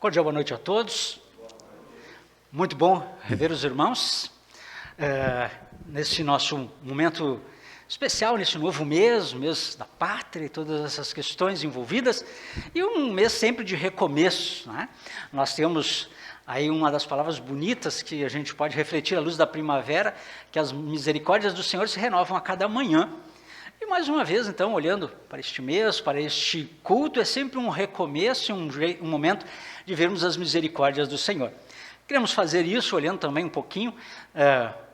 Cordial boa noite a todos. Muito bom rever os irmãos nesse nosso momento especial, nesse novo mês, o mês da pátria e todas essas questões envolvidas, e um mês sempre de recomeço, né? Nós temos aí uma das palavras bonitas que a gente pode refletir à luz da primavera, que as misericórdias do Senhor se renovam a cada manhã. E mais uma vez, então, olhando para este mês, para este culto, é sempre um recomeço, um momento de vermos as misericórdias do Senhor. Queremos fazer isso olhando também um pouquinho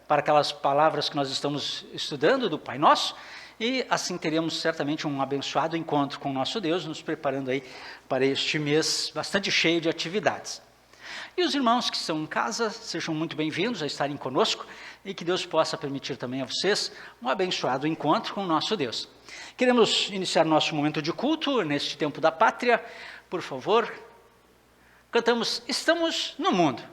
para aquelas palavras que nós estamos estudando do Pai Nosso, e assim teremos certamente um abençoado encontro com o nosso Deus, nos preparando aí para este mês bastante cheio de atividades. E os irmãos que estão em casa, sejam muito bem-vindos a estarem conosco, e que Deus possa permitir também a vocês um abençoado encontro com o nosso Deus. Queremos iniciar nosso momento de culto neste tempo da pátria. Por favor, cantamos Estamos no Mundo.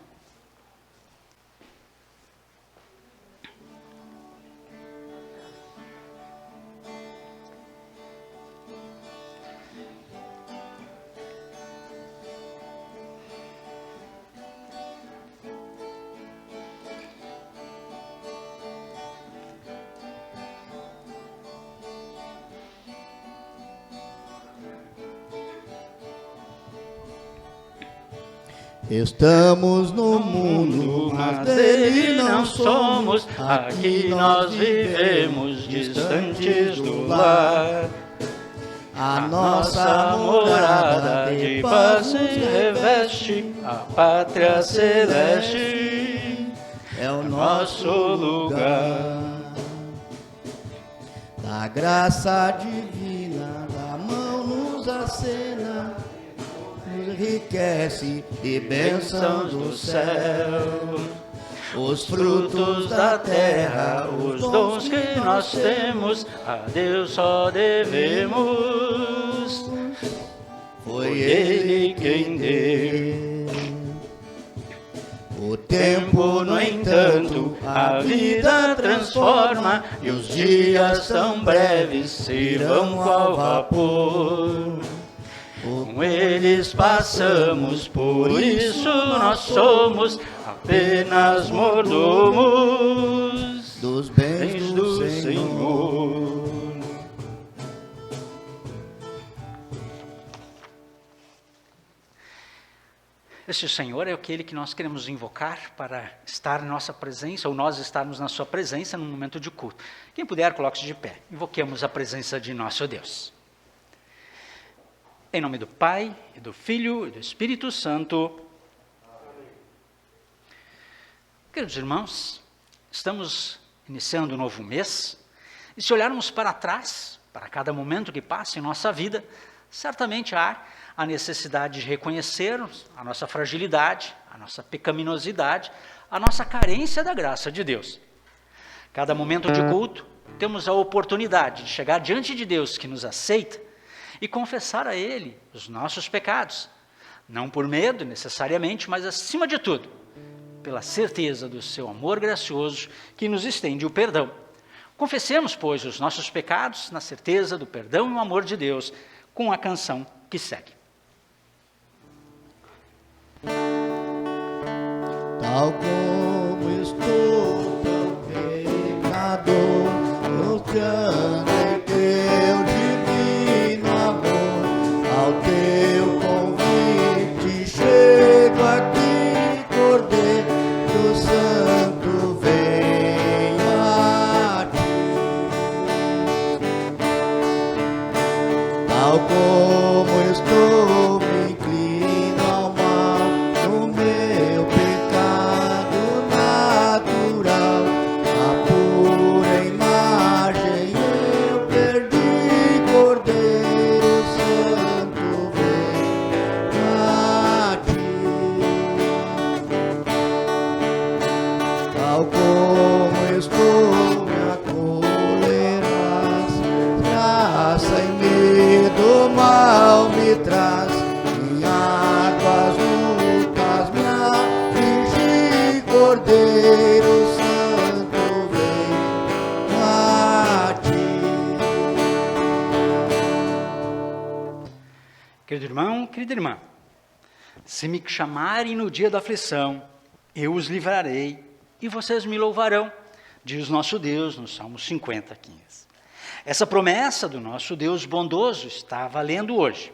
Estamos no mundo, mas dele não somos. Aqui nós vivemos distantes do lar. A nossa morada de paz se reveste, a pátria celeste é o nosso lugar. Da graça divina, da mão nos acena, enriquece e bênçãos do céu, os frutos da terra, os dons que nós temos, a Deus só devemos. Foi Ele quem deu. O tempo, no entanto, a vida transforma, e os dias tão breves serão qual vapor. Com eles passamos, por isso nós somos apenas mordomos dos bens do Senhor. Este Senhor é aquele que nós queremos invocar para estar em nossa presença, ou nós estarmos na sua presença num momento de culto. Quem puder, coloque-se de pé. Invoquemos a presença de nosso Deus. Em nome do Pai, e do Filho, e do Espírito Santo. Amém. Queridos irmãos, estamos iniciando um novo mês, e se olharmos para trás, para cada momento que passa em nossa vida, certamente há a necessidade de reconhecermos a nossa fragilidade, a nossa pecaminosidade, a nossa carência da graça de Deus. Cada momento de culto, temos a oportunidade de chegar diante de Deus que nos aceita, e confessar a Ele os nossos pecados, não por medo necessariamente, mas acima de tudo, pela certeza do seu amor gracioso que nos estende o perdão. Confessemos, pois, os nossos pecados na certeza do perdão e o amor de Deus, com a canção que segue. Tal como estou, tão pecador, eu te amo em teu divino amor. Ao teu convite chego aqui, Cordeiro Santo, venho a ti. Tal como estou, me inclino ao mal, no meu pecado natural. A pura imagem eu perdi, Cordeiro Santo, venho a ti. Tal como estou, me acolherás, graça e medo mal me traz, em águas lutas me aflige, Cordeiro Santo, venho a ti. Querido irmão, querida irmã, Se me chamarem no dia da aflição, eu os livrarei e vocês me louvarão, diz nosso Deus no Salmo 50:15. Essa promessa do nosso Deus bondoso está valendo hoje.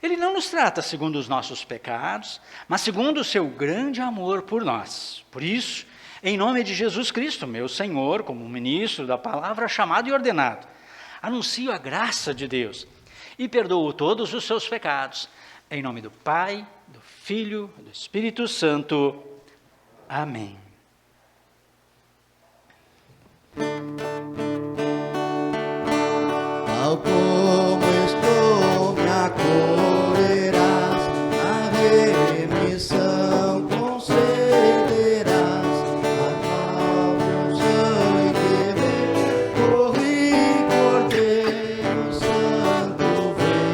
Ele não nos trata segundo os nossos pecados, mas segundo o seu grande amor por nós. Por isso, em nome de Jesus Cristo, meu Senhor, como ministro da palavra chamado e ordenado, anuncio a graça de Deus e perdoo todos os seus pecados. Em nome do Pai, do Filho e do Espírito Santo. Amém. Tal como estou, me acolherás, a remissão concederás, a qual meu sangue vem, corri, Cordeiro Santo, vem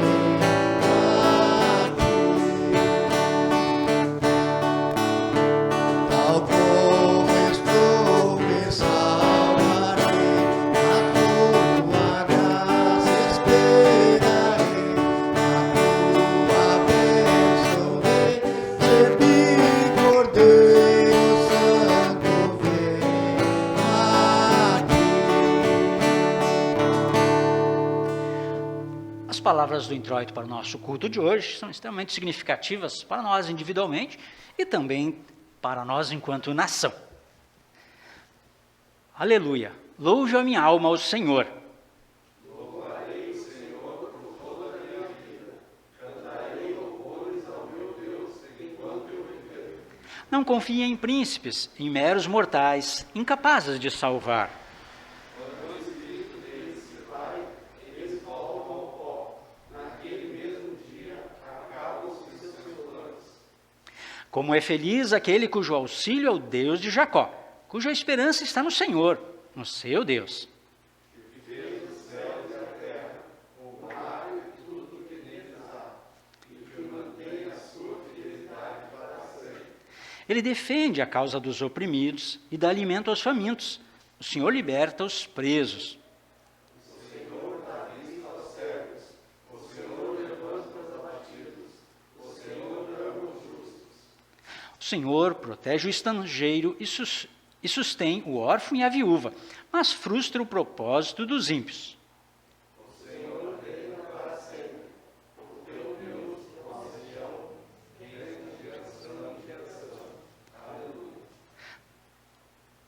aqui. Tal como estou, me salvarei, a tua graça esperarei, a tua bênção recebi, Cordeiro Santo, vem aqui. As palavras do introito para o nosso culto de hoje são extremamente significativas para nós individualmente e também para nós enquanto nação. Aleluia! Louve a minha alma ao Senhor. Louvarei o Senhor por toda a minha vida. Cantarei louvores ao meu Deus enquanto eu viver. Não confie em príncipes, em meros mortais, incapazes de salvar. Como é feliz aquele cujo auxílio é o Deus de Jacó, cuja esperança está no Senhor, no seu Deus. Ele defende a causa dos oprimidos e dá alimento aos famintos. O Senhor liberta os presos. O Senhor protege o estrangeiro e sustém o órfão e a viúva, mas frustra o propósito dos ímpios. O Senhor reina para sempre, o teu Deus, nossa região, reina de geração em geração. Aleluia.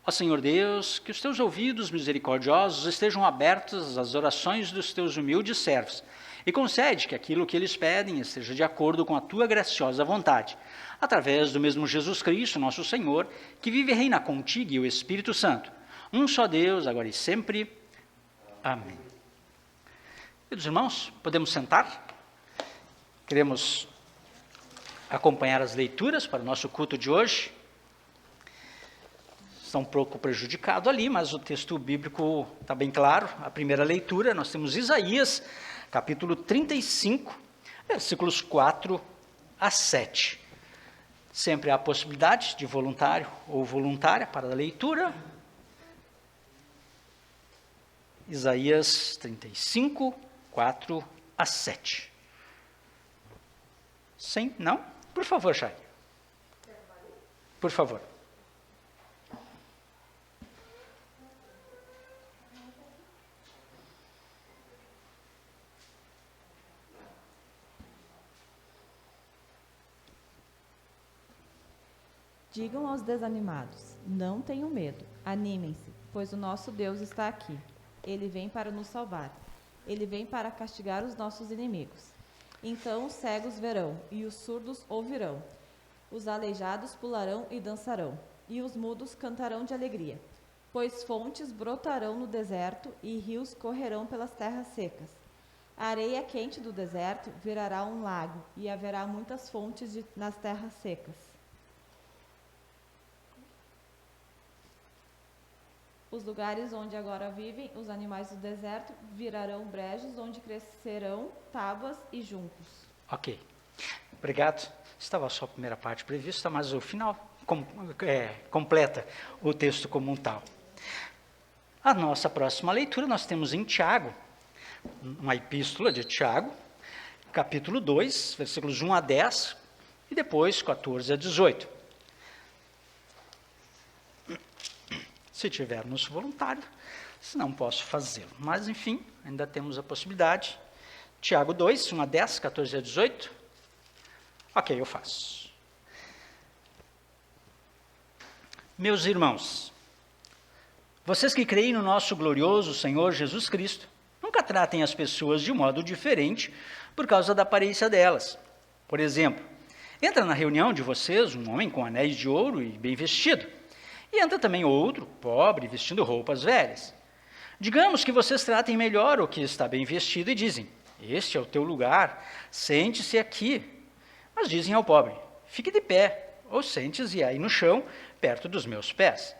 Ó Senhor Deus, que os teus ouvidos misericordiosos estejam abertos às orações dos teus humildes servos, e concede que aquilo que eles pedem esteja de acordo com a tua graciosa vontade, através do mesmo Jesus Cristo, nosso Senhor, que vive e reina contigo e o Espírito Santo, um só Deus, agora e sempre. Amém. Queridos irmãos, podemos sentar? Queremos acompanhar as leituras para o nosso culto de hoje. Está um pouco prejudicado ali, mas o texto bíblico está bem claro. A primeira leitura, nós temos Isaías, capítulo 35, versículos 4 a 7. Sempre há a possibilidade de voluntário ou voluntária para a leitura. Isaías 35, 4 a 7. Sim? Não? Por favor, Chay. Por favor. Digam aos desanimados, não tenham medo, animem-se, pois o nosso Deus está aqui. Ele vem para nos salvar. Ele vem para castigar os nossos inimigos. Então os cegos verão, e os surdos ouvirão. Os aleijados pularão e dançarão, e os mudos cantarão de alegria. Pois fontes brotarão no deserto, e rios correrão pelas terras secas. A areia quente do deserto virará um lago, e haverá muitas fontes nas terras secas. Os lugares onde agora vivem os animais do deserto virarão brejos onde crescerão tábuas e juncos. Ok. Obrigado. Estava só a primeira parte prevista, mas o final completa o texto como um tal. A nossa próxima leitura nós temos em Tiago, uma epístola de Tiago, capítulo 2, versículos 1 a 10, e depois 14 a 18. Se tivermos voluntário, se não posso fazê-lo. Mas, enfim, ainda temos a possibilidade. Tiago 2, 1 a 10, 14 a 18. Ok, eu faço. Meus irmãos, vocês que creem no nosso glorioso Senhor Jesus Cristo, nunca tratem as pessoas de modo diferente por causa da aparência delas. Por exemplo, entra na reunião de vocês um homem com anéis de ouro e bem vestido, e entra também outro, pobre, vestindo roupas velhas. Digamos que vocês tratem melhor o que está bem vestido e dizem: este é o teu lugar, sente-se aqui. Mas dizem ao pobre: fique de pé, ou sente-se aí no chão, perto dos meus pés.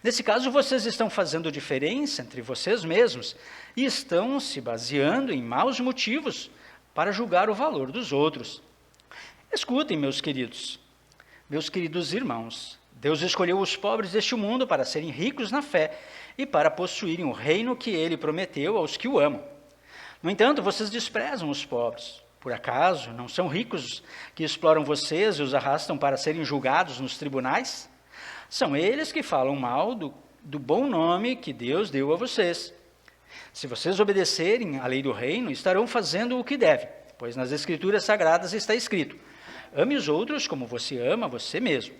Nesse caso, vocês estão fazendo diferença entre vocês mesmos e estão se baseando em maus motivos para julgar o valor dos outros. Escutem, meus queridos irmãos, Deus escolheu os pobres deste mundo para serem ricos na fé e para possuírem o reino que ele prometeu aos que o amam. No entanto, vocês desprezam os pobres. Por acaso, não são ricos que exploram vocês e os arrastam para serem julgados nos tribunais? São eles que falam mal do bom nome que Deus deu a vocês. Se vocês obedecerem à lei do reino, estarão fazendo o que devem, pois nas Escrituras Sagradas está escrito: ame os outros como você ama você mesmo.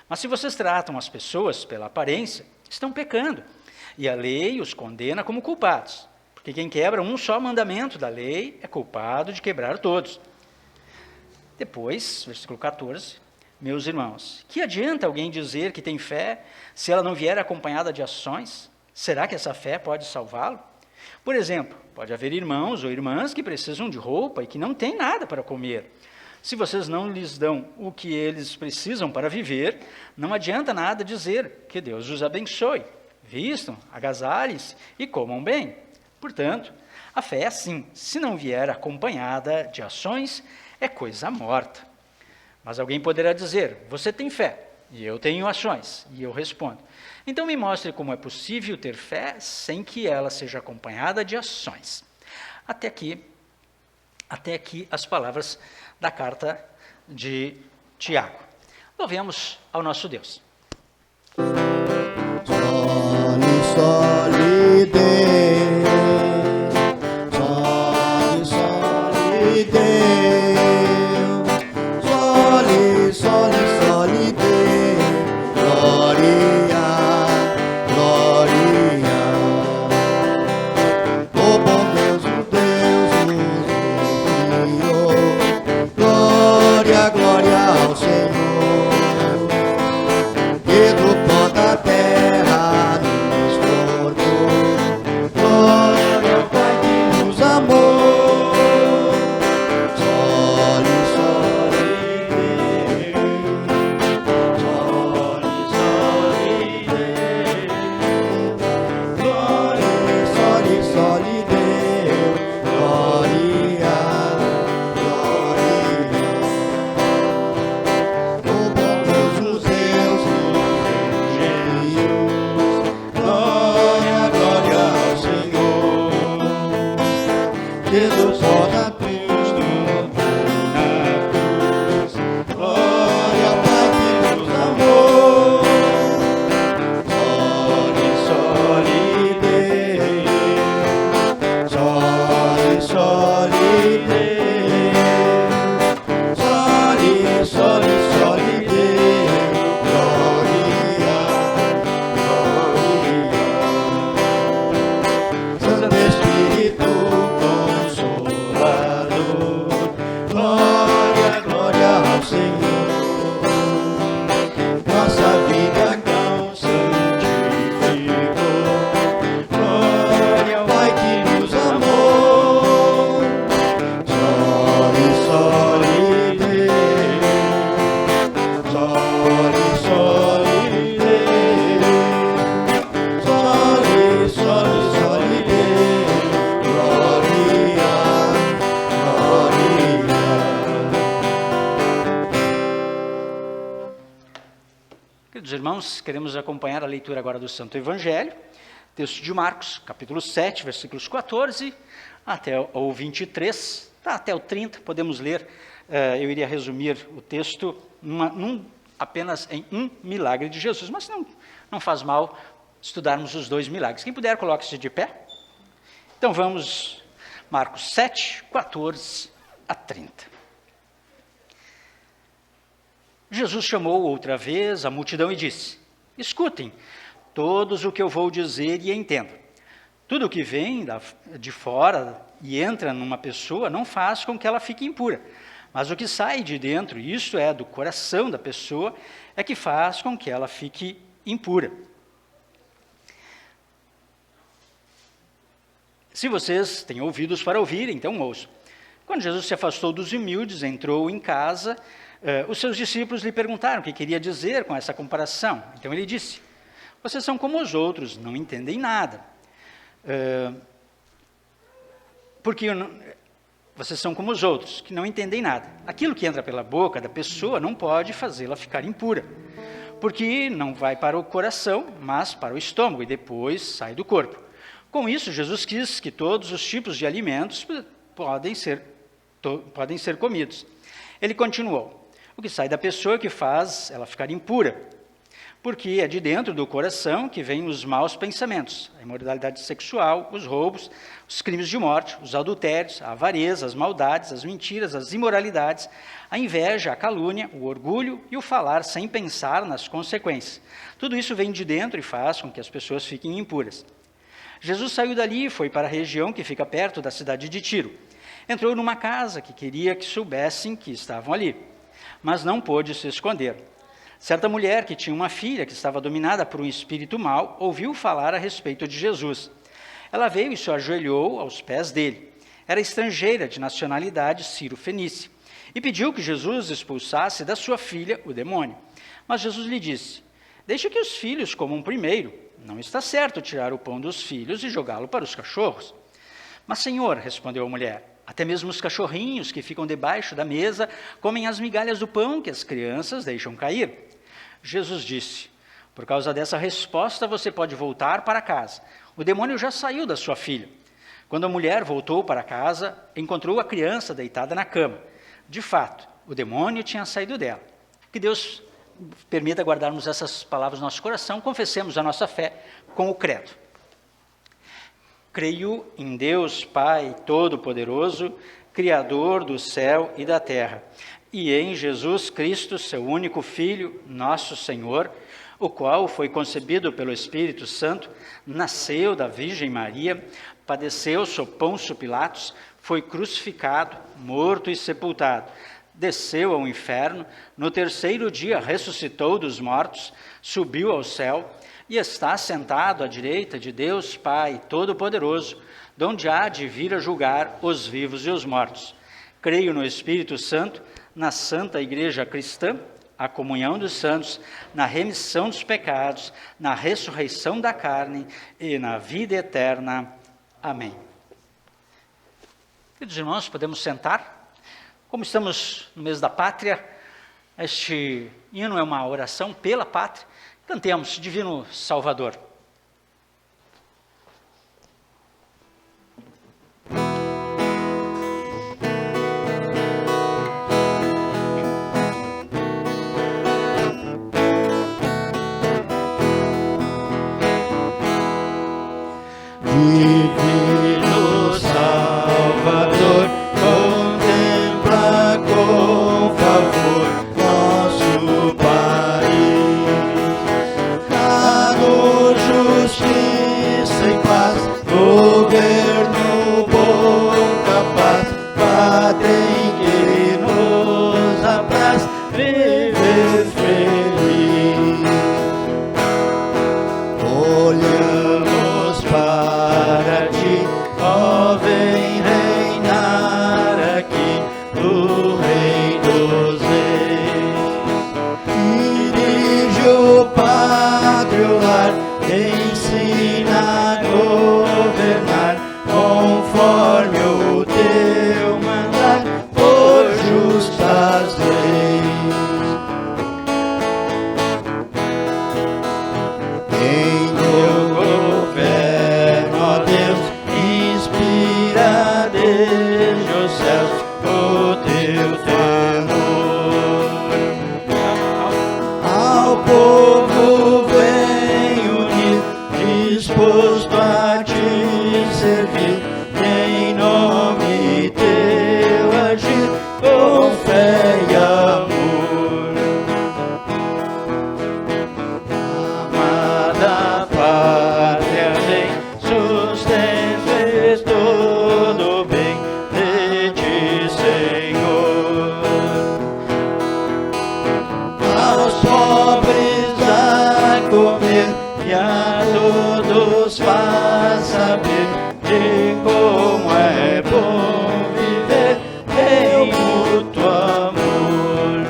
Mas se vocês tratam as pessoas pela aparência, estão pecando, e a lei os condena como culpados. Porque quem quebra um só mandamento da lei é culpado de quebrar todos. Depois, versículo 14, meus irmãos, que adianta alguém dizer que tem fé se ela não vier acompanhada de ações? Será que essa fé pode salvá-lo? Por exemplo, pode haver irmãos ou irmãs que precisam de roupa e que não têm nada para comer. Se vocês não lhes dão o que eles precisam para viver, não adianta nada dizer que Deus os abençoe. Vistam, agasalhem-se e comam bem. Portanto, a fé é assim: se não vier acompanhada de ações, é coisa morta. Mas alguém poderá dizer: você tem fé, e eu tenho ações. E eu respondo: então me mostre como é possível ter fé sem que ela seja acompanhada de ações. Até aqui as palavras da carta de Tiago. Louvemos ao nosso Deus. Soli Deus, soli Deus, soli Deus, glória, glória. O bom Deus, o Deus nos enviou, glória, glória ao Senhor, que do pó da terra nos formou, glória ao Pai que nos amou. Soli, soli Deus, soli Deus, glória, soli Deus, glória, glória. O bom Deus, os Deus engenhos, glória, glória ao Senhor, Jesus roda a cruz, na cruz, glória ao Pai que nos amou. Soli Deus, soli Deus, soli Deus, glória, glória. Santo Espírito Consolador, glória, glória ao Senhor. Nossa vida não santificou, glória ao Pai que nos amou. Soli Deus, soli Deus, soli Deus, glória, glória. Queridos irmãos, queremos acompanhar a leitura agora do Santo Evangelho, texto de Marcos, capítulo 7, versículos 14 até o 23, até o 30, podemos ler eu iria resumir o texto apenas em um milagre de Jesus, mas não faz mal estudarmos os 2 milagres. Quem puder, coloque-se de pé. Então vamos, Marcos 7, 14 a 30. Jesus chamou outra vez a multidão e disse: escutem todos o que eu vou dizer e entendam. Tudo o que vem de fora e entra numa pessoa não faz com que ela fique impura. Mas o que sai de dentro, isto é, do coração da pessoa, é que faz com que ela fique impura. Se vocês têm ouvidos para ouvir, então ouçam. Quando Jesus se afastou dos humildes, entrou em casa, os seus discípulos lhe perguntaram o que queria dizer com essa comparação. Então ele disse: vocês são como os outros, não entendem nada. Porque vocês são como os outros, que não entendem nada. Aquilo que entra pela boca da pessoa não pode fazê-la ficar impura, porque não vai para o coração, mas para o estômago, e depois sai do corpo. Com isso, Jesus quis que todos os tipos de alimentos podem ser comidos. Ele continuou: o que sai da pessoa que faz ela ficar impura, porque é de dentro do coração que vêm os maus pensamentos, a imoralidade sexual, os roubos, os crimes de morte, os adultérios, a avareza, as maldades, as mentiras, as imoralidades, a inveja, a calúnia, o orgulho e o falar sem pensar nas consequências. Tudo isso vem de dentro e faz com que as pessoas fiquem impuras. Jesus saiu dali e foi para a região que fica perto da cidade de Tiro. Entrou numa casa que queria que soubessem que estavam ali, mas não pôde se esconder. Certa mulher que tinha uma filha que estava dominada por um espírito mau, ouviu falar a respeito de Jesus. Ela veio e se ajoelhou aos pés dele. Era estrangeira, de nacionalidade sírio-fenícia, e pediu que Jesus expulsasse da sua filha o demônio. Mas Jesus lhe disse: deixe que os filhos comam primeiro. Não está certo tirar o pão dos filhos e jogá-lo para os cachorros. Mas, Senhor, respondeu a mulher, até mesmo os cachorrinhos que ficam debaixo da mesa comem as migalhas do pão que as crianças deixam cair. Jesus disse: por causa dessa resposta você pode voltar para casa. O demônio já saiu da sua filha. Quando a mulher voltou para casa, encontrou a criança deitada na cama. De fato, o demônio tinha saído dela. Que Deus permita guardarmos essas palavras no nosso coração, confessemos a nossa fé com o credo. Creio em Deus Pai Todo-Poderoso, Criador do céu e da terra, e em Jesus Cristo, seu único Filho, nosso Senhor, o qual foi concebido pelo Espírito Santo, nasceu da Virgem Maria, padeceu sob Pôncio Pilatos, foi crucificado, morto e sepultado, desceu ao inferno, no terceiro dia ressuscitou dos mortos, subiu ao céu e está sentado à direita de Deus Pai Todo-Poderoso, donde há de vir a julgar os vivos e os mortos. Creio no Espírito Santo, na Santa Igreja Cristã, a comunhão dos santos, na remissão dos pecados, na ressurreição da carne e na vida eterna. Amém. Queridos irmãos, podemos sentar? Como estamos no mês da pátria, este hino é uma oração pela pátria. Cantemos Divino Salvador. Divino Salvador, contempla com favor nosso país. Dá-nos justiça e paz, governo bom, capaz, pátria em que nos apraz viver feliz. Olhamos para ti, ó, vem reinar aqui no Rei dos Reis. Dirige o pátrio lar, ensina a governar conforme o teu mandar, por justas leis. Em teu governo, ó Deus, inspira desde os céus o teu servir, em nome teu agir, com fé e amor. Amada pátria, vem, sustém, fez todo bem de ti, Senhor. Aos pobres dá comer e a todos faz saber de como é bom viver em mútuo amor.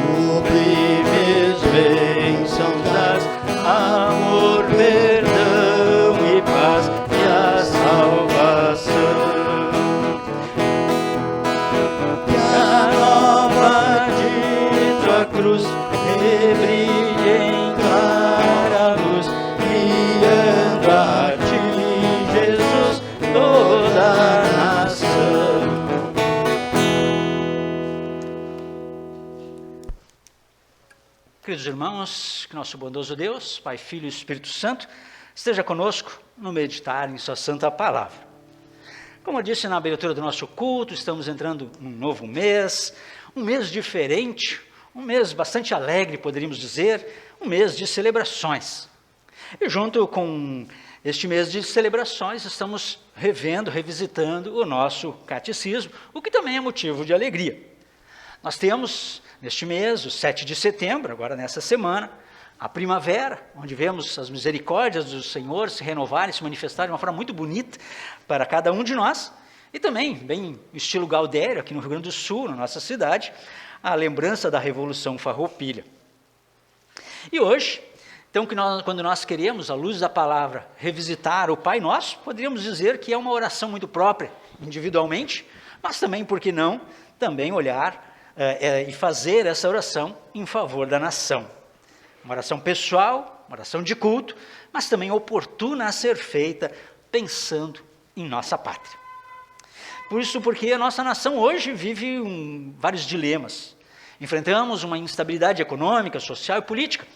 Sublimes bênçãos das, amor, perdão e paz e a salvação. Que a nova de tua cruz rebrilhe em clara luz, guiando a ti, Jesus, toda a nação. Queridos irmãos, que nosso bondoso Deus, Pai, Filho e Espírito Santo, esteja conosco no meditar em sua santa palavra. Como eu disse na abertura do nosso culto, estamos entrando num novo mês, um mês diferente, um mês bastante alegre, poderíamos dizer, um mês de celebrações. E junto com este mês de celebrações, estamos revisitando o nosso catecismo, o que também é motivo de alegria. Nós temos, neste mês, o 7 de setembro, agora nessa semana, a primavera, onde vemos as misericórdias do Senhor se renovarem, se manifestarem de uma forma muito bonita para cada um de nós, e também, bem estilo Gaudério, aqui no Rio Grande do Sul, na nossa cidade, a lembrança da Revolução Farroupilha. E hoje, então, quando nós queremos, à luz da palavra, revisitar o Pai Nosso, poderíamos dizer que é uma oração muito própria, individualmente, mas também, por que não, também olhar e fazer essa oração em favor da nação. Uma oração pessoal, uma oração de culto, mas também oportuna a ser feita pensando em nossa pátria. Por isso, porque a nossa nação hoje vive vários dilemas. Enfrentamos uma instabilidade econômica, social e política.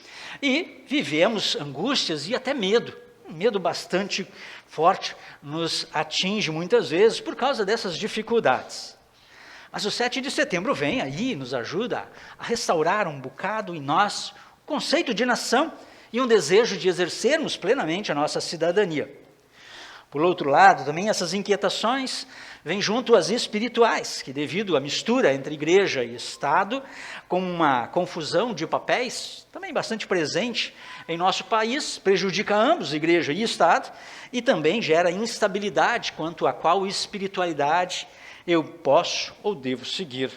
E vivemos angústias e até medo. Um medo bastante forte nos atinge muitas vezes por causa dessas dificuldades. Mas o 7 de setembro vem aí, nos ajuda a restaurar um bocado em nós o conceito de nação e um desejo de exercermos plenamente a nossa cidadania. Por outro lado, também essas inquietações vêm junto às espirituais, que devido à mistura entre igreja e Estado, com uma confusão de papéis, também bastante presente em nosso país, prejudica ambos, igreja e Estado, e também gera instabilidade quanto a qual espiritualidade eu posso ou devo seguir.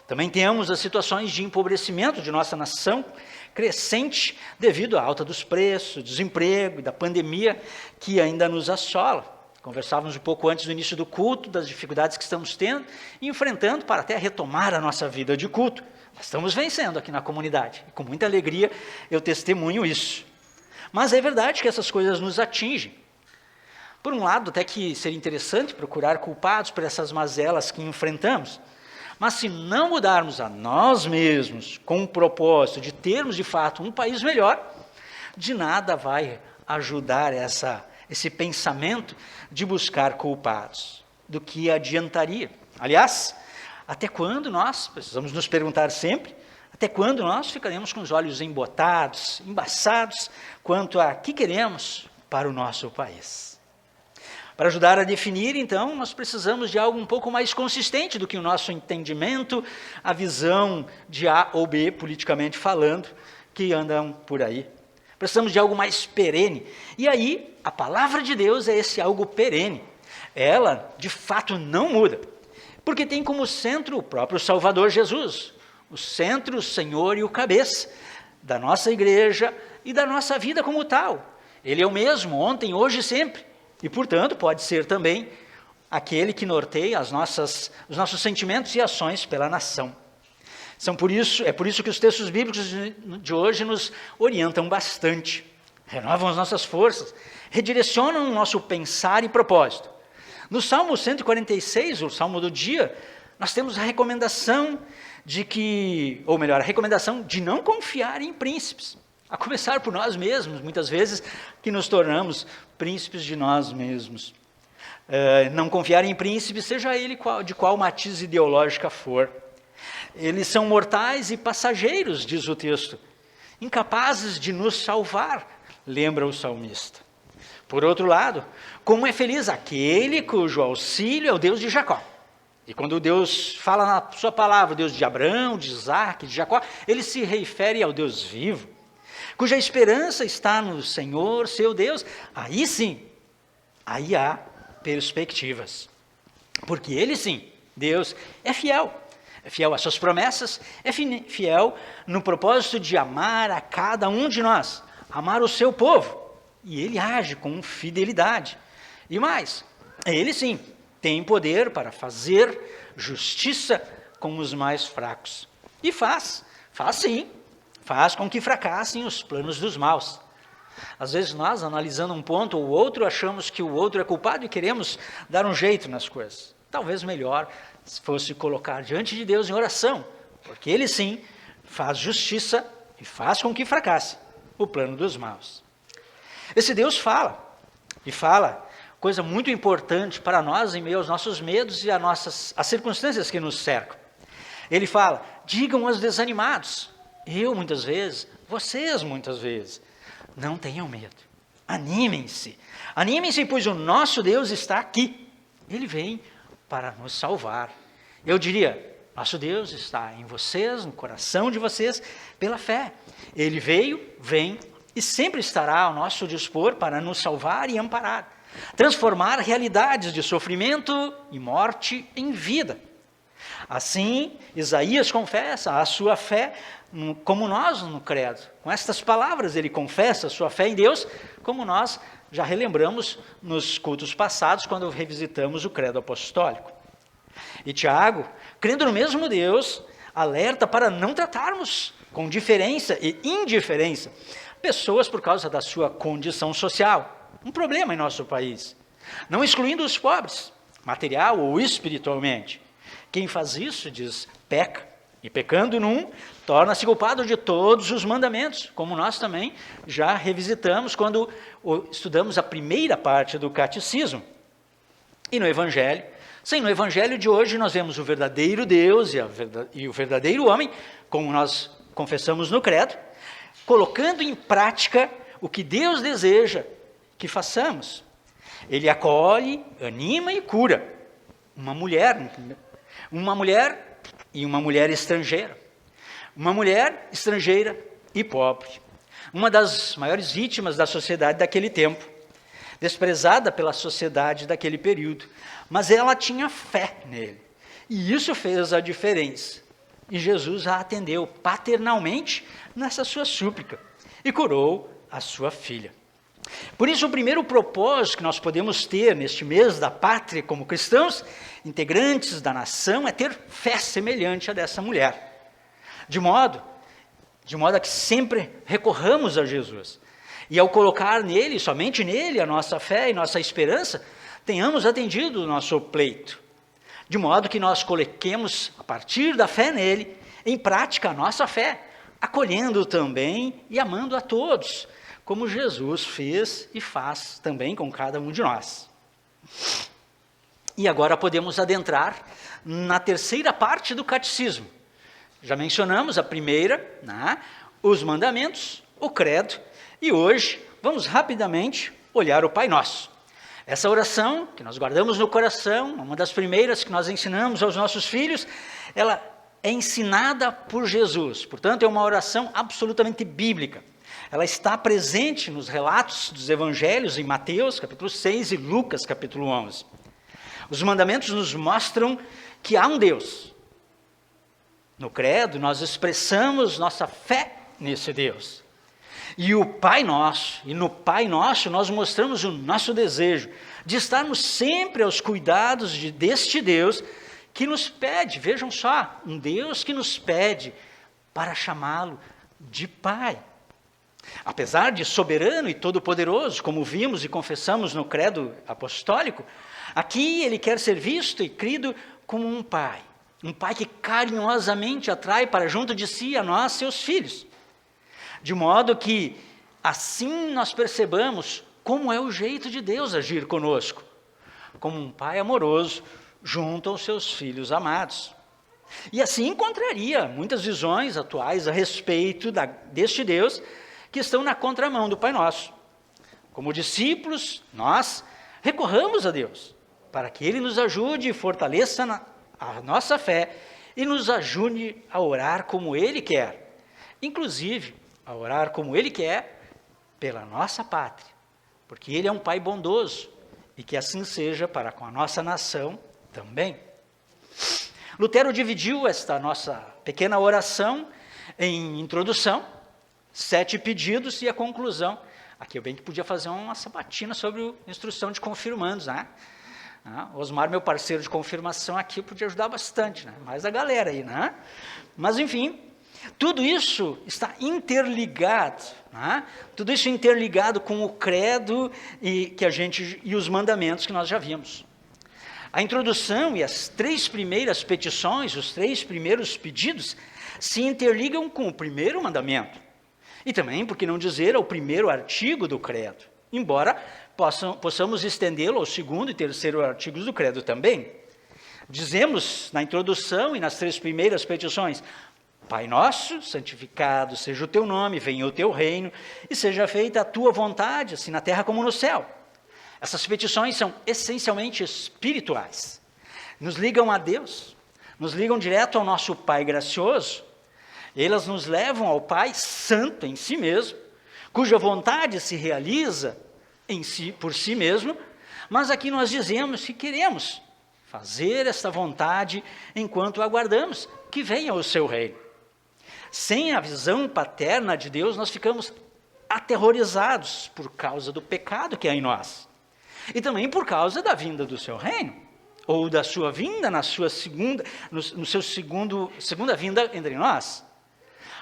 Também temos as situações de empobrecimento de nossa nação, crescente devido à alta dos preços, desemprego e da pandemia que ainda nos assola. Conversávamos um pouco antes do início do culto, das dificuldades que estamos tendo e enfrentando para até retomar a nossa vida de culto. Nós estamos vencendo aqui na comunidade, e com muita alegria eu testemunho isso. Mas é verdade que essas coisas nos atingem. Por um lado, até que seria interessante procurar culpados por essas mazelas que enfrentamos, mas se não mudarmos a nós mesmos com o propósito de termos de fato um país melhor, de nada vai ajudar esse pensamento de buscar culpados, do que adiantaria. Aliás, até quando nós, precisamos nos perguntar sempre, até quando nós ficaremos com os olhos embotados, embaçados, quanto a que queremos para o nosso país? Para ajudar a definir, então, nós precisamos de algo um pouco mais consistente do que o nosso entendimento, a visão de A ou B, politicamente falando, que andam por aí. Precisamos de algo mais perene. E aí, a palavra de Deus é esse algo perene. Ela, de fato, não muda, porque tem como centro o próprio Salvador Jesus, o centro, o Senhor e o cabeça da nossa igreja e da nossa vida como tal. Ele é o mesmo, ontem, hoje e sempre. E, portanto, pode ser também aquele que norteia os nossos sentimentos e ações pela nação. É por isso que os textos bíblicos de hoje nos orientam bastante, renovam as nossas forças, redirecionam o nosso pensar e propósito. No Salmo 146, o Salmo do dia, nós temos a recomendação de não confiar em príncipes. a começar por nós mesmos, muitas vezes que nos tornamos príncipes de nós mesmos. Não confiar em príncipes, seja ele de qual matiz ideológica for. Eles são mortais e passageiros, diz o texto, incapazes de nos salvar, lembra o salmista. Por outro lado, como é feliz aquele cujo auxílio é o Deus de Jacó. E quando Deus fala na sua palavra, o Deus de Abraão, de Isaac, de Jacó, ele se refere ao Deus vivo, cuja esperança está no Senhor, seu Deus. Aí sim, aí há perspectivas. Porque ele sim, Deus, é fiel às suas promessas, é fiel no propósito de amar a cada um de nós, amar o seu povo. E ele age com fidelidade. E mais, ele sim, tem poder para fazer justiça com os mais fracos. E faz sim, faz com que fracassem os planos dos maus. Às vezes nós, analisando um ponto ou outro, achamos que o outro é culpado e queremos dar um jeito nas coisas. Talvez melhor fosse colocar diante de Deus em oração, porque ele sim faz justiça e faz com que fracasse o plano dos maus. Esse Deus fala, coisa muito importante para nós em meio aos nossos medos e às circunstâncias que nos cercam. Ele fala, digam aos desanimados, eu muitas vezes, vocês muitas vezes, não tenham medo, animem-se, pois o nosso Deus está aqui, ele vem para nos salvar. Eu diria, nosso Deus está em vocês, no coração de vocês, pela fé. Ele veio, vem e sempre estará ao nosso dispor para nos salvar e amparar, transformar realidades de sofrimento e morte em vida. Assim, Isaías confessa a sua fé, como nós no credo. Com estas palavras ele confessa a sua fé em Deus, como nós já relembramos nos cultos passados, quando revisitamos o credo apostólico. E Tiago, crendo no mesmo Deus, alerta para não tratarmos com diferença e indiferença pessoas por causa da sua condição social, um problema em nosso país, não excluindo os pobres, material ou espiritualmente. Quem faz isso, diz, peca, e pecando num, torna-se culpado de todos os mandamentos, como nós também já revisitamos quando estudamos a primeira parte do catecismo. E no Evangelho, no Evangelho de hoje nós vemos o verdadeiro Deus e o verdadeiro homem, como nós confessamos no credo, colocando em prática o que Deus deseja que façamos. Ele acolhe, anima e cura uma mulher e uma mulher estrangeira. Uma mulher estrangeira e pobre. Uma das maiores vítimas da sociedade daquele tempo. Desprezada pela sociedade daquele período. Mas ela tinha fé nele. E isso fez a diferença. E Jesus a atendeu paternalmente nessa sua súplica. E curou a sua filha. Por isso, o primeiro propósito que nós podemos ter neste mês da pátria como cristãos, integrantes da nação, é ter fé semelhante a dessa mulher. De modo a que sempre recorramos a Jesus. E ao colocar nele, somente nele, a nossa fé e nossa esperança, tenhamos atendido o nosso pleito. De modo que nós coloquemos, a partir da fé nele, em prática a nossa fé, acolhendo também e amando a todos, como Jesus fez e faz também com cada um de nós. E agora podemos adentrar na terceira parte do catecismo. Já mencionamos a primeira, os mandamentos, o credo, e hoje vamos rapidamente olhar o Pai Nosso. Essa oração que nós guardamos no coração, uma das primeiras que nós ensinamos aos nossos filhos, ela é ensinada por Jesus, portanto é uma oração absolutamente bíblica. Ela está presente nos relatos dos evangelhos em Mateus, capítulo 6, e Lucas, capítulo 11. Os mandamentos nos mostram que há um Deus. No credo, nós expressamos nossa fé nesse Deus. E no Pai Nosso, nós mostramos o nosso desejo de estarmos sempre aos cuidados deste Deus que nos pede, vejam só, um Deus que nos pede para chamá-lo de Pai. Apesar de soberano e todo-poderoso, como vimos e confessamos no credo apostólico, aqui ele quer ser visto e crido como um pai que carinhosamente atrai para junto de si a nós, seus filhos. de modo que assim nós percebamos como é o jeito de Deus agir conosco, como um pai amoroso junto aos seus filhos amados. E assim encontraria muitas visões atuais a respeito deste Deus que estão na contramão do Pai Nosso. Como discípulos, nós recorramos a Deus para que Ele nos ajude e fortaleça a nossa fé e nos ajude a orar como Ele quer, inclusive a orar como Ele quer pela nossa pátria, porque Ele é um Pai bondoso e que assim seja para com a nossa nação também. Lutero dividiu esta nossa pequena oração em introdução, 7 pedidos e a conclusão. Aqui eu bem que podia fazer uma sabatina sobre instrução de confirmandos, né? Osmar, meu parceiro de confirmação aqui, podia ajudar bastante, né? Mais a galera aí, né? Mas enfim, tudo isso está interligado, né? Tudo isso interligado com o credo e os mandamentos que nós já vimos. A introdução e as 3 primeiras petições, os 3 primeiros pedidos, se interligam com o primeiro mandamento. E também, por que não dizer, ao primeiro artigo do credo, embora possamos estendê-lo ao 2º e 3º artigos do credo também. Dizemos na introdução e nas 3 primeiras petições: Pai nosso, santificado seja o teu nome, venha o teu reino, e seja feita a tua vontade, assim na terra como no céu. Essas petições são essencialmente espirituais. Nos ligam a Deus, nos ligam direto ao nosso Pai gracioso. Elas nos levam ao Pai santo em si mesmo, cuja vontade se realiza por si mesmo, mas aqui nós dizemos que queremos fazer esta vontade enquanto aguardamos que venha o seu reino. Sem a visão paterna de Deus, nós ficamos aterrorizados por causa do pecado que há em nós. E também por causa da vinda do seu reino, ou da sua vinda na sua segunda vinda entre nós.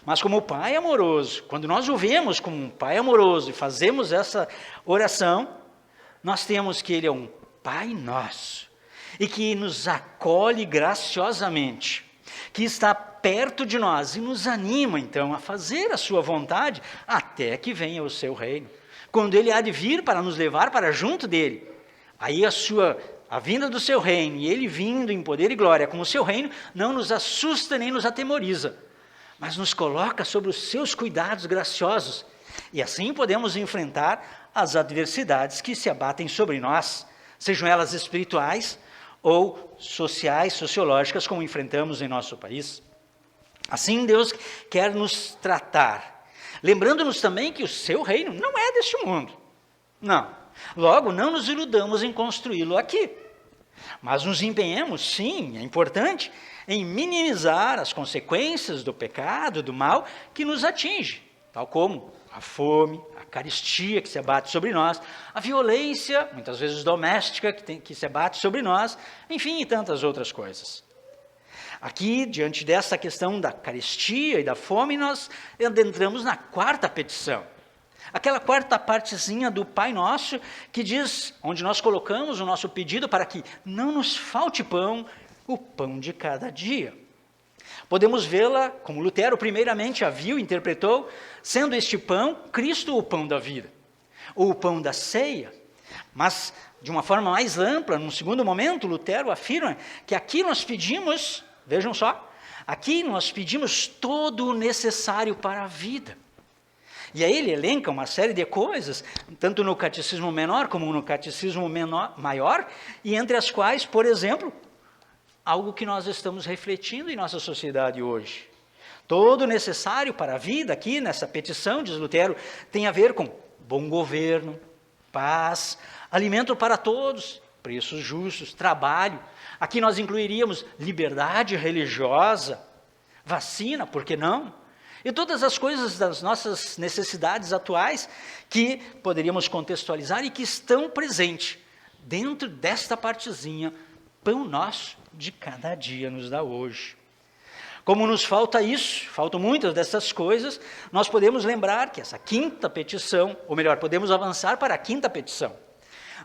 Mas como Pai amoroso, quando nós o vemos como um Pai amoroso e fazemos essa oração, nós temos que Ele é um Pai nosso, e que nos acolhe graciosamente, que está perto de nós e nos anima então a fazer a sua vontade até que venha o seu reino. Quando Ele há de vir para nos levar para junto dEle, aí a vinda do seu reino, e Ele vindo em poder e glória com o seu reino, não nos assusta nem nos atemoriza, mas nos coloca sobre os seus cuidados graciosos, e assim podemos enfrentar as adversidades que se abatem sobre nós, sejam elas espirituais ou sociais, sociológicas, como enfrentamos em nosso país. Assim Deus quer nos tratar, lembrando-nos também que o seu reino não é deste mundo. Não. Logo, não nos iludamos em construí-lo aqui. Mas nos empenhemos, sim, é importante, em minimizar as consequências do pecado, do mal que nos atinge, tal como a fome, a carestia que se abate sobre nós, a violência, muitas vezes doméstica, que se abate sobre nós, enfim, e tantas outras coisas. Aqui, diante dessa questão da carestia e da fome, nós adentramos na 4ª petição. Aquela 4ª partezinha do Pai Nosso, que diz, onde nós colocamos o nosso pedido para que não nos falte pão, o pão de cada dia. Podemos vê-la, como Lutero primeiramente a viu e interpretou, sendo este pão, Cristo o pão da vida, ou o pão da ceia. Mas, de uma forma mais ampla, num segundo momento, Lutero afirma que aqui nós pedimos, vejam só, aqui nós pedimos todo o necessário para a vida. E aí ele elenca uma série de coisas, tanto no catecismo menor como no catecismo maior, e entre as quais, por exemplo, algo que nós estamos refletindo em nossa sociedade hoje. Todo o necessário para a vida, aqui nessa petição, diz Lutero, tem a ver com bom governo, paz, alimento para todos, preços justos, trabalho. Aqui nós incluiríamos liberdade religiosa, vacina, por que não? E todas as coisas das nossas necessidades atuais que poderíamos contextualizar e que estão presentes dentro desta partezinha, pão nosso de cada dia nos dá hoje. Como nos falta isso, faltam muitas dessas coisas, nós podemos lembrar que essa 5ª petição, ou melhor, podemos avançar para a 5ª petição.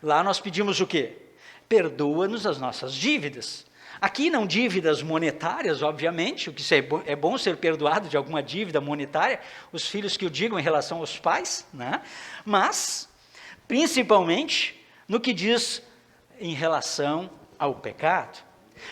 Lá nós pedimos o quê? Perdoa-nos as nossas dívidas, Aqui não dívidas monetárias, obviamente, o que é bom ser perdoado de alguma dívida monetária, os filhos que o digam em relação aos pais, né? Mas, principalmente, no que diz em relação ao pecado.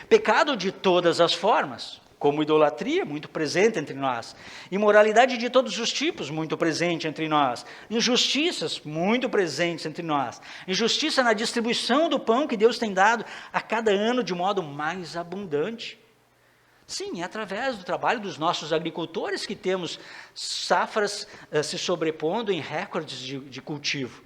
Pecado de todas as formas, como idolatria, muito presente entre nós, imoralidade de todos os tipos, muito presente entre nós, injustiças, muito presentes entre nós, injustiça na distribuição do pão que Deus tem dado a cada ano de modo mais abundante. Sim, é através do trabalho dos nossos agricultores que temos safras se sobrepondo em recordes de cultivo.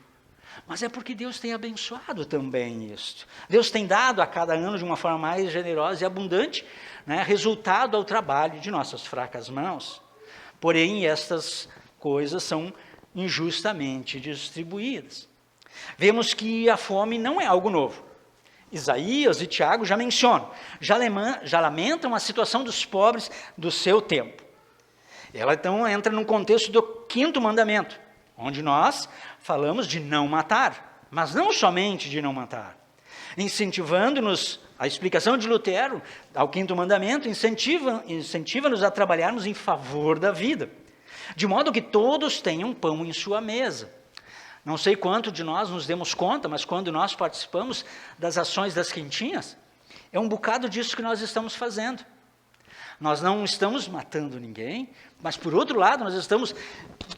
Mas é porque Deus tem abençoado também isto. Deus tem dado a cada ano de uma forma mais generosa e abundante, né, resultado ao trabalho de nossas fracas mãos. Porém, estas coisas são injustamente distribuídas. Vemos que a fome não é algo novo. Isaías e Tiago já mencionam, já lamentam a situação dos pobres do seu tempo. Ela então entra no contexto do 5º mandamento, onde nós falamos de não matar, mas não somente de não matar. Incentivando-nos, a explicação de Lutero ao 5º mandamento, incentiva-nos a trabalharmos em favor da vida, de modo que todos tenham pão em sua mesa. Não sei quanto de nós nos demos conta, mas quando nós participamos das ações das quentinhas, é um bocado disso que nós estamos fazendo. Nós não estamos matando ninguém, mas, por outro lado, nós estamos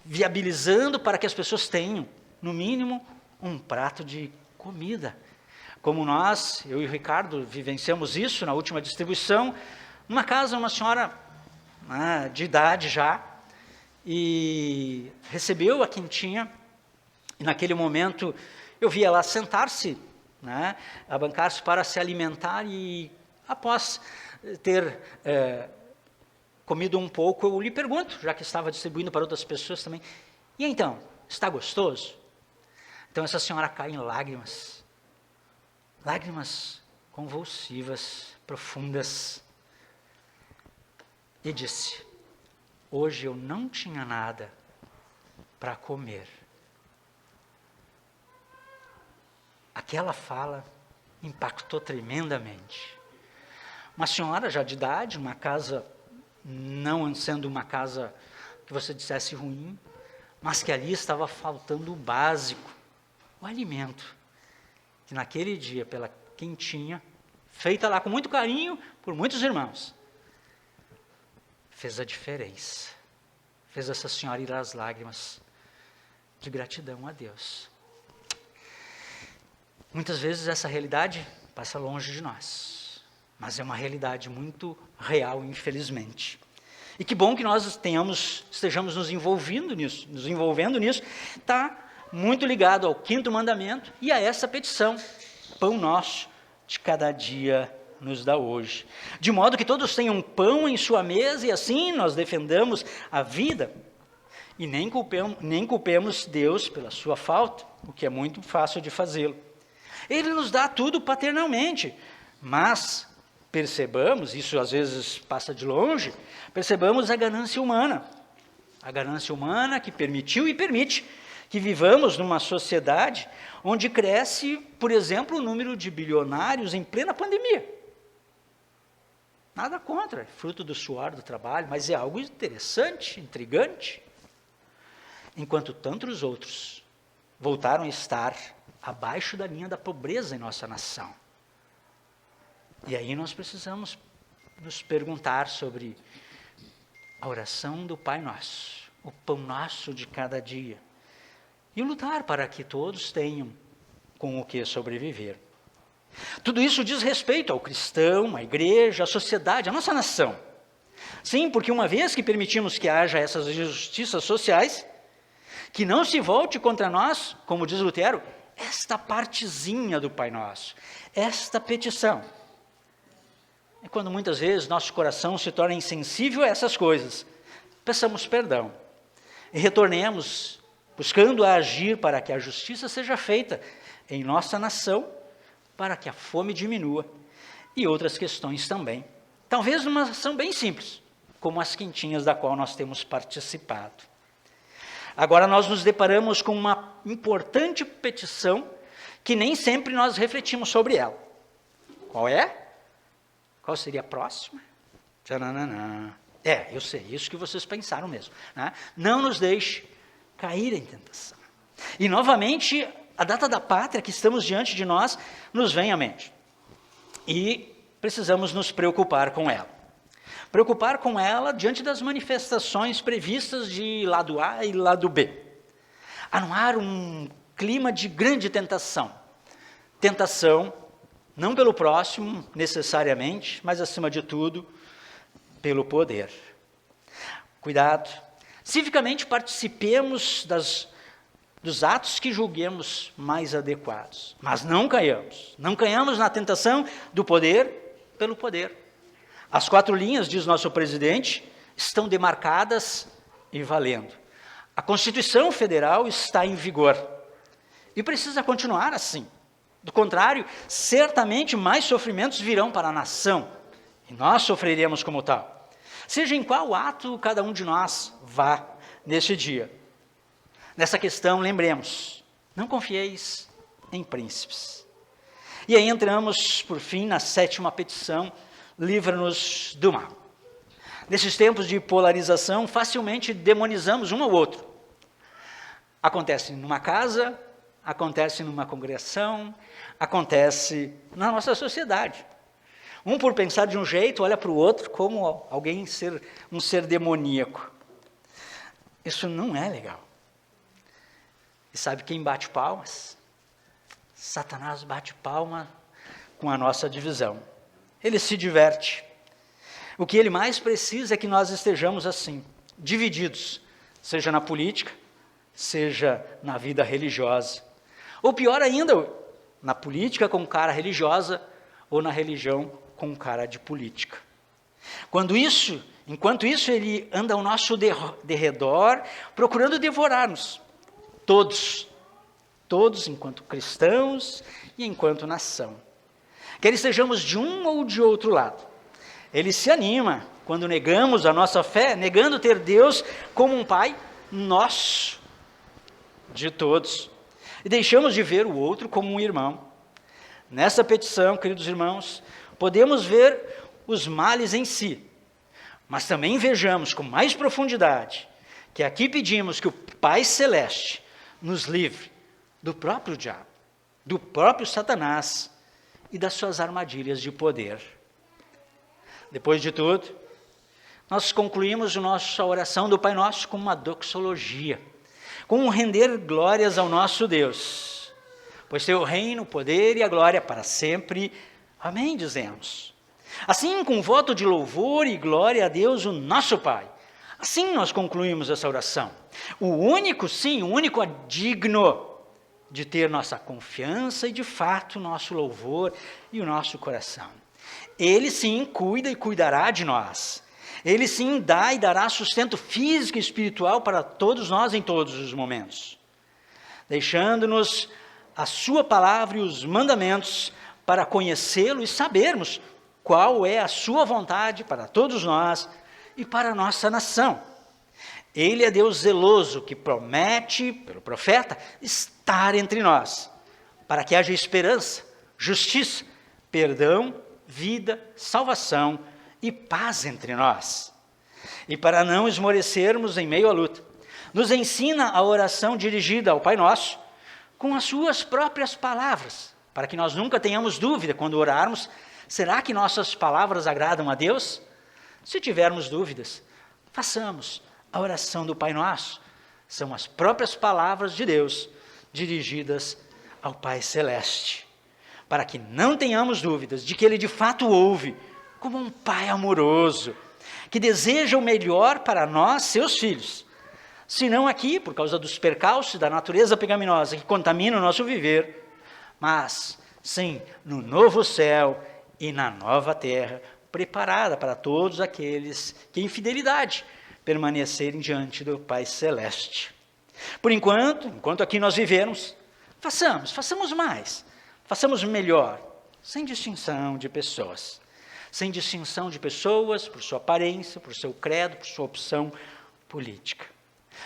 viabilizando para que as pessoas tenham, no mínimo, um prato de comida. Como nós, eu e o Ricardo, vivenciamos isso na última distribuição, numa casa, uma senhora de idade já, e recebeu a quentinha, e naquele momento eu vi ela sentar-se, abancar-se para se alimentar, e após ter comido um pouco, eu lhe pergunto, já que estava distribuindo para outras pessoas também, e então, está gostoso? Então essa senhora cai em lágrimas, lágrimas convulsivas, profundas, e disse: hoje eu não tinha nada para comer. Aquela fala impactou tremendamente. Uma senhora já de idade, uma casa, não sendo uma casa que você dissesse ruim, mas que ali estava faltando o básico, o alimento, que naquele dia, pela quentinha, feita lá com muito carinho por muitos irmãos, fez a diferença, fez essa senhora ir às lágrimas de gratidão a Deus. Muitas vezes essa realidade passa longe de nós, mas é uma realidade muito real, infelizmente. E que bom que nós estejamos nos envolvendo nisso, está muito ligado ao 5º mandamento e a essa petição: pão nosso de cada dia nos dá hoje. De modo que todos tenham pão em sua mesa, e assim nós defendamos a vida, e nem culpemos Deus pela sua falta, o que é muito fácil de fazê-lo. Ele nos dá tudo paternalmente, mas percebamos, isso às vezes passa de longe, percebamos a ganância humana que permitiu e permite que vivamos numa sociedade onde cresce, por exemplo, o número de bilionários em plena pandemia. Nada contra, é fruto do suor do trabalho, mas é algo interessante, intrigante. Enquanto tantos outros voltaram a estar abaixo da linha da pobreza em nossa nação. E aí nós precisamos nos perguntar sobre a oração do Pai Nosso, o pão nosso de cada dia, e lutar para que todos tenham com o que sobreviver. Tudo isso diz respeito ao cristão, à igreja, à sociedade, à nossa nação. Sim, porque uma vez que permitimos que haja essas injustiças sociais, que não se volte contra nós, como diz Lutero, esta partezinha do Pai Nosso, esta petição. É quando muitas vezes nosso coração se torna insensível a essas coisas. Peçamos perdão e retornemos, buscando agir para que a justiça seja feita em nossa nação, para que a fome diminua e outras questões também. Talvez numa ação bem simples, como as quentinhas da qual nós temos participado. Agora nós nos deparamos com uma importante petição que nem sempre nós refletimos sobre ela. Qual é? Qual seria a próxima? Tchananã. Eu sei, isso que vocês pensaram mesmo. Né? Não nos deixe cair em tentação. E, novamente, a data da pátria que estamos diante de nós nos vem à mente. E precisamos nos preocupar com ela. Preocupar com ela diante das manifestações previstas de lado A e lado B. Anuar um clima de grande tentação. Tentação, não pelo próximo, necessariamente, mas, acima de tudo, pelo poder. Cuidado. Civicamente participemos dos atos que julguemos mais adequados. Mas não caiamos. Não caiamos na tentação do poder pelo poder. As 4 linhas, diz nosso presidente, estão demarcadas e valendo. A Constituição Federal está em vigor. E precisa continuar assim. Do contrário, certamente mais sofrimentos virão para a nação. E nós sofreremos como tal. Seja em qual ato cada um de nós vá neste dia. Nessa questão, lembremos, não confieis em príncipes. E aí entramos, por fim, na 7ª petição, livra-nos do mal. Nesses tempos de polarização, facilmente demonizamos um ao outro. Acontece numa casa, acontece numa congregação, acontece na nossa sociedade. Um, por pensar de um jeito, olha para o outro como alguém um ser demoníaco. Isso não é legal. E sabe quem bate palmas? Satanás bate palma com a nossa divisão. Ele se diverte. O que ele mais precisa é que nós estejamos assim, divididos, seja na política, seja na vida religiosa. Ou pior ainda, na política com cara religiosa, ou na religião com cara de política. Enquanto isso, ele anda ao nosso derredor, procurando devorar-nos. Todos enquanto cristãos e enquanto nação. Quer estejamos de um ou de outro lado. Ele se anima quando negamos a nossa fé, negando ter Deus como um Pai nosso, de todos. E deixamos de ver o outro como um irmão. Nessa petição, queridos irmãos, podemos ver os males em si, mas também vejamos com mais profundidade que aqui pedimos que o Pai Celeste nos livre do próprio diabo, do próprio Satanás e das suas armadilhas de poder. Depois de tudo, nós concluímos a nossa oração do Pai Nosso com uma doxologia, com um render glórias ao nosso Deus, pois teu reino, o poder e a glória para sempre. Amém, dizemos. Assim, com voto de louvor e glória a Deus, o nosso Pai. Assim nós concluímos essa oração. O único digno de ter nossa confiança e, de fato, nosso louvor e o nosso coração. Ele, sim, cuida e cuidará de nós. Ele, sim, dá e dará sustento físico e espiritual para todos nós em todos os momentos, deixando-nos a sua palavra e os mandamentos para conhecê-lo e sabermos qual é a sua vontade para todos nós e para a nossa nação. Ele é Deus zeloso, que promete, pelo profeta, estar entre nós, para que haja esperança, justiça, perdão, vida, salvação e paz entre nós. E para não esmorecermos em meio à luta, nos ensina a oração dirigida ao Pai Nosso, com as suas próprias palavras, para que nós nunca tenhamos dúvida quando orarmos: será que nossas palavras agradam a Deus? Se tivermos dúvidas, façamos a oração do Pai Nosso. São as próprias palavras de Deus dirigidas ao Pai Celeste, para que não tenhamos dúvidas de que Ele de fato ouve como um Pai amoroso, que deseja o melhor para nós, seus filhos. Se não aqui, por causa dos percalços da natureza pecaminosa que contamina o nosso viver, mas sim no novo céu e na nova terra, preparada para todos aqueles que em fidelidade permanecerem diante do Pai Celeste. Por enquanto aqui nós vivermos, façamos mais, façamos melhor, sem distinção de pessoas. Sem distinção de pessoas por sua aparência, por seu credo, por sua opção política.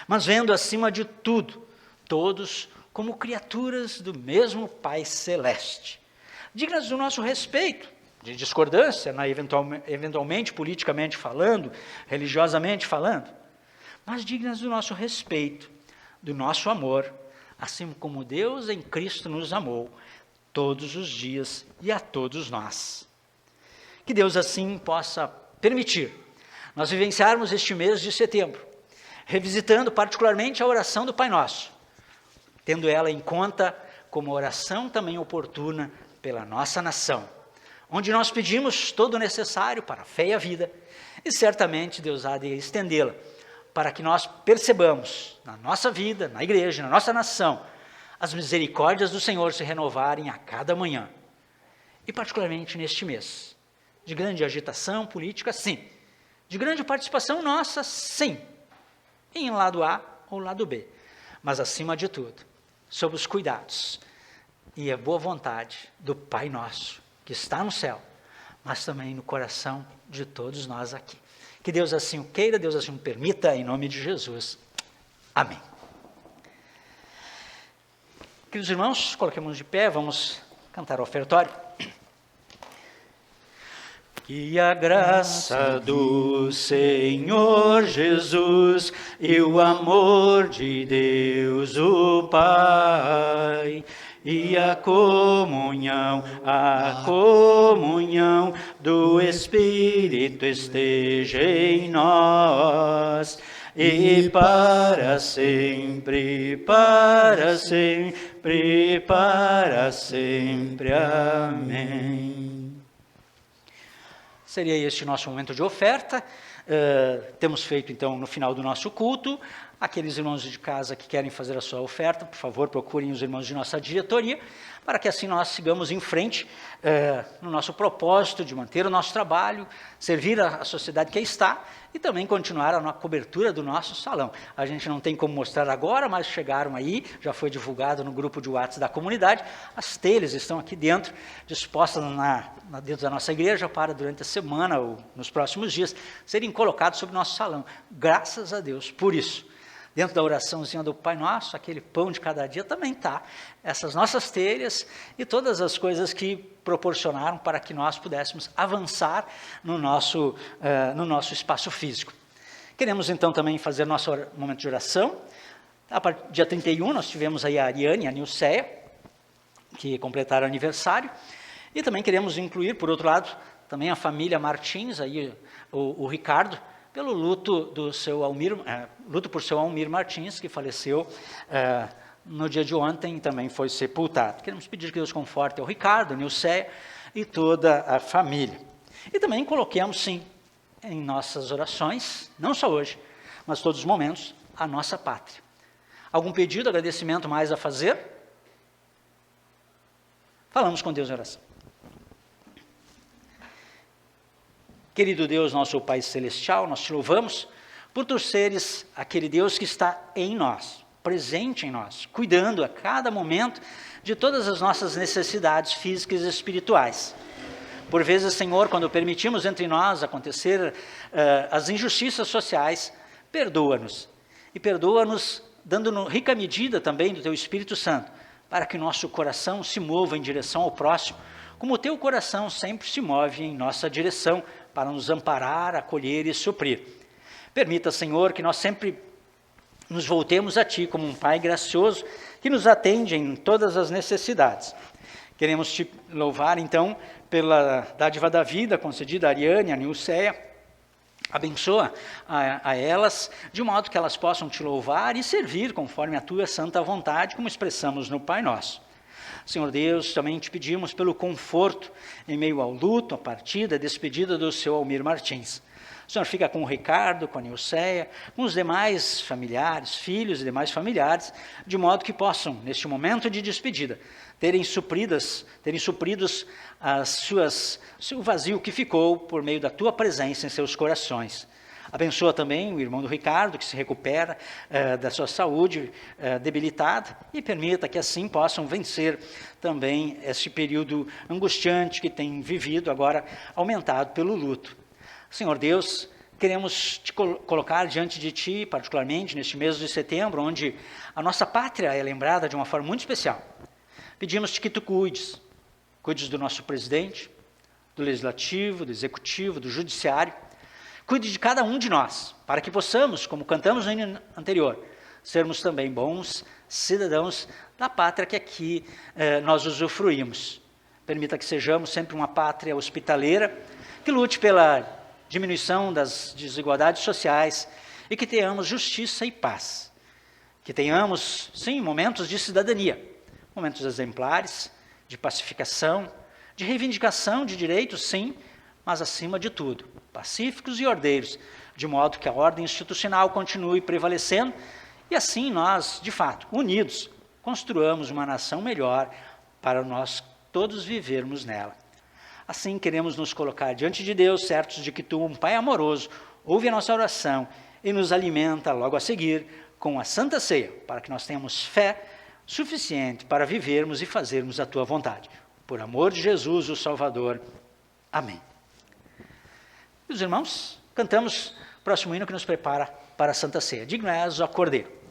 Mas vendo acima de tudo, todos como criaturas do mesmo Pai Celeste, dignas do nosso respeito, de discordância, eventualmente politicamente falando, religiosamente falando, mas dignas do nosso respeito, do nosso amor, assim como Deus em Cristo nos amou todos os dias e a todos nós. Que Deus assim possa permitir nós vivenciarmos este mês de setembro, revisitando particularmente a oração do Pai Nosso, tendo ela em conta como oração também oportuna pela nossa nação, onde nós pedimos todo o necessário para a fé e a vida, e certamente Deus há de estendê-la, para que nós percebamos na nossa vida, na igreja, na nossa nação, as misericórdias do Senhor se renovarem a cada manhã, e particularmente neste mês, de grande agitação política, sim, de grande participação nossa, sim, em lado A ou lado B, mas acima de tudo, sob os cuidados e a boa vontade do Pai Nosso, que está no céu, mas também no coração de todos nós aqui. Que Deus assim o queira, Deus assim o permita, em nome de Jesus. Amém. Queridos irmãos, coloquemos de pé, vamos cantar o ofertório. Que a graça do Senhor Jesus e o amor de Deus o Pai e a comunhão do Espírito esteja em nós e para sempre, para sempre, para sempre. Amém. Seria este nosso momento de oferta. Temos feito, então, no final do nosso culto, aqueles irmãos de casa que querem fazer a sua oferta, por favor, procurem os irmãos de nossa diretoria, para que assim nós sigamos em frente no nosso propósito de manter o nosso trabalho, servir a sociedade que aí está e também continuar a cobertura do nosso salão. A gente não tem como mostrar agora, mas chegaram aí, já foi divulgado no grupo de WhatsApp da comunidade, as telhas estão aqui dentro, dispostas dentro da nossa igreja para durante a semana ou nos próximos dias serem colocados sobre o nosso salão. Graças a Deus por isso. Dentro da oraçãozinha do Pai Nosso, aquele pão de cada dia também está. Essas nossas telhas e todas as coisas que proporcionaram para que nós pudéssemos avançar no nosso espaço físico. Queremos então também fazer nosso momento de oração. Dia 31 nós tivemos aí a Ariane e a Nilceia, que completaram aniversário. E também queremos incluir, por outro lado, também a família Martins, aí, o Ricardo, pelo luto por seu Almir Martins, que faleceu no dia de ontem, também foi sepultado. Queremos pedir que Deus conforte o Ricardo, a Nilceia e toda a família. E também coloquemos, sim, em nossas orações, não só hoje, mas todos os momentos, a nossa pátria. Algum pedido, agradecimento mais a fazer? Falamos com Deus em oração. Querido Deus, nosso Pai Celestial, nós te louvamos por tu seres aquele Deus que está em nós, presente em nós, cuidando a cada momento de todas as nossas necessidades físicas e espirituais. Por vezes, Senhor, quando permitimos entre nós acontecer as injustiças sociais, perdoa-nos. E perdoa-nos dando-nos rica medida também do teu Espírito Santo, para que nosso coração se mova em direção ao próximo, como o teu coração sempre se move em nossa direção, para nos amparar, acolher e suprir. Permita, Senhor, que nós sempre nos voltemos a Ti como um Pai gracioso, que nos atende em todas as necessidades. Queremos Te louvar, então, pela dádiva da vida concedida a Ariane, a Nilceia. Abençoa a elas, de modo que elas possam Te louvar e servir conforme a Tua santa vontade, como expressamos no Pai Nosso. Senhor Deus, também te pedimos pelo conforto em meio ao luto, a partida, a despedida do seu Almir Martins. O Senhor fica com o Ricardo, com a Nilceia, com os demais familiares, filhos e demais familiares, de modo que possam, neste momento de despedida, terem supridos o vazio que ficou por meio da tua presença em seus corações. Abençoa também o irmão do Ricardo, que se recupera da sua saúde debilitada, e permita que assim possam vencer também este período angustiante que tem vivido, agora aumentado pelo luto. Senhor Deus, queremos te colocar diante de Ti, particularmente neste mês de setembro, onde a nossa pátria é lembrada de uma forma muito especial. Pedimos-te que Tu cuides do nosso presidente, do legislativo, do executivo, do judiciário, cuide de cada um de nós, para que possamos, como cantamos no hino anterior, sermos também bons cidadãos da pátria que aqui nós usufruímos. Permita que sejamos sempre uma pátria hospitaleira, que lute pela diminuição das desigualdades sociais e que tenhamos justiça e paz. Que tenhamos, sim, momentos de cidadania, momentos exemplares, de pacificação, de reivindicação de direitos, sim, mas acima de tudo, pacíficos e ordeiros, de modo que a ordem institucional continue prevalecendo e assim nós, de fato, unidos, construamos uma nação melhor para nós todos vivermos nela. Assim queremos nos colocar diante de Deus, certos de que Tu, um Pai amoroso, ouve a nossa oração e nos alimenta logo a seguir com a Santa Ceia, para que nós tenhamos fé suficiente para vivermos e fazermos a Tua vontade. Por amor de Jesus, o Salvador. Amém. Meus irmãos, cantamos o próximo hino que nos prepara para a Santa Ceia. Digno és, ó Cordeiro.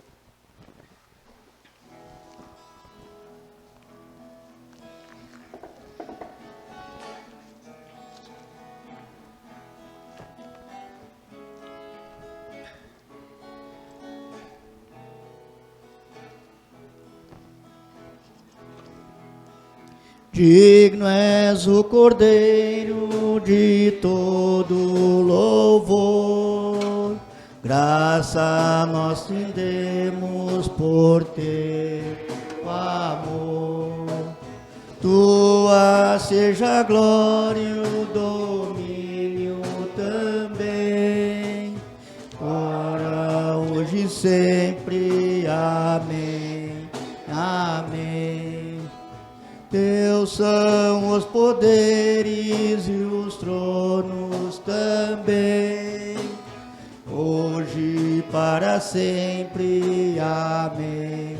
Digno és o Cordeiro de todo louvor, graça nós rendemos por teu amor. Tua seja a glória e o domínio também, ora, hoje e sempre. Amém. Amém. Teus são os poderes e os tronos também, hoje e para sempre. Amém.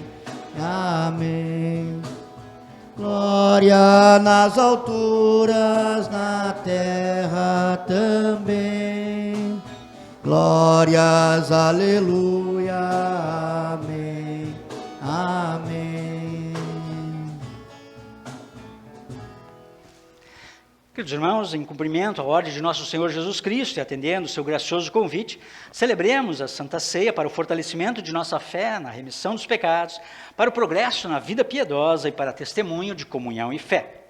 Amém. Glória nas alturas, na terra também. Glórias, aleluia. Amém. Amém. Queridos irmãos, em cumprimento à ordem de nosso Senhor Jesus Cristo e atendendo o seu gracioso convite, celebremos a Santa Ceia para o fortalecimento de nossa fé na remissão dos pecados, para o progresso na vida piedosa e para testemunho de comunhão e fé.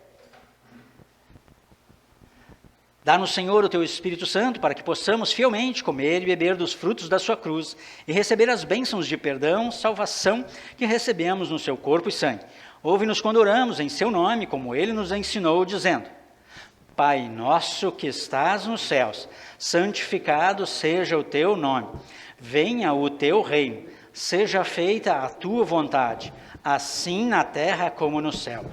Dá-nos, Senhor, o Teu Espírito Santo para que possamos fielmente comer e beber dos frutos da Sua cruz e receber as bênçãos de perdão, salvação que recebemos no Seu corpo e sangue. Ouve-nos quando oramos em Seu nome, como Ele nos ensinou, dizendo: Pai nosso que estás nos céus, santificado seja o Teu nome. Venha o Teu reino, seja feita a Tua vontade, assim na terra como no céu.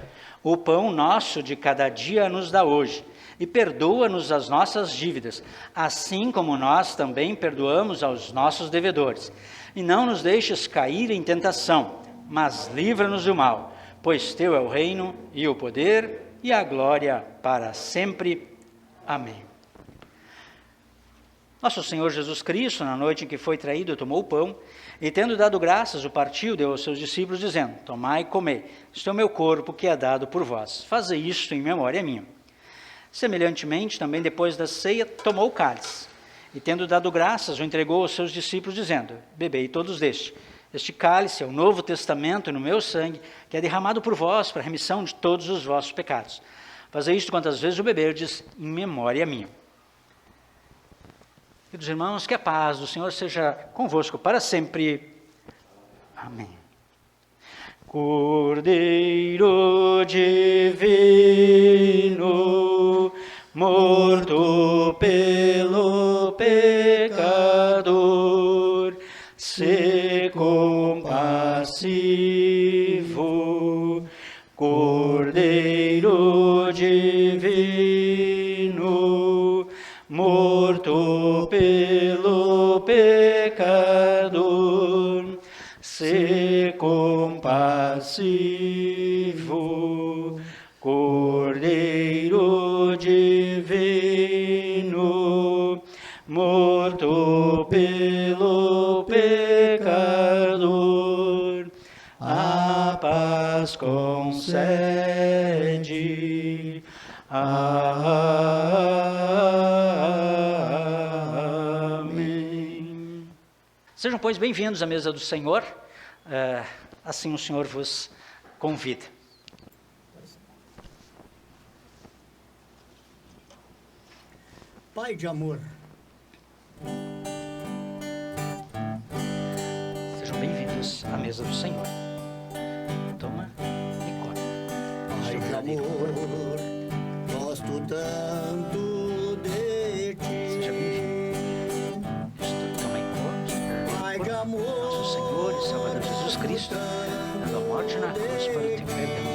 O pão nosso de cada dia nos dá hoje, e perdoa-nos as nossas dívidas, assim como nós também perdoamos aos nossos devedores. E não nos deixes cair em tentação, mas livra-nos do mal, pois Teu é o reino e o poder e a glória para sempre. Amém. Nosso Senhor Jesus Cristo, na noite em que foi traído, tomou o pão, e tendo dado graças, o partiu, deu aos seus discípulos, dizendo: Tomai e comei, isto é o meu corpo que é dado por vós. Fazei isto em memória minha. Semelhantemente, também depois da ceia, tomou o cálice, e tendo dado graças, o entregou aos seus discípulos, dizendo: Bebei todos deste. Este cálice é o novo testamento no meu sangue, que é derramado por vós para a remissão de todos os vossos pecados. Fazei isto quantas vezes o beberdes, em memória minha. Queridos irmãos, que a paz do Senhor seja convosco para sempre. Amém. Cordeiro divino, morto pelo pecador, se compassivo. Cordeiro divino, morto pelo pecador, se compassivo. Cordeiro divino, morto pelo pecador, a paz concede. Sejam, pois, bem-vindos à mesa do Senhor, assim o Senhor vos convida. Pai de amor, Sejam bem-vindos à mesa do Senhor. Toma e come. Pai de amor, gosto tanto de ti. Seja bem-vindo. Toma e come. Pai de amor, Nosso Senhor e Salvador Jesus Cristo, dando a morte na cruz para o teu perdão.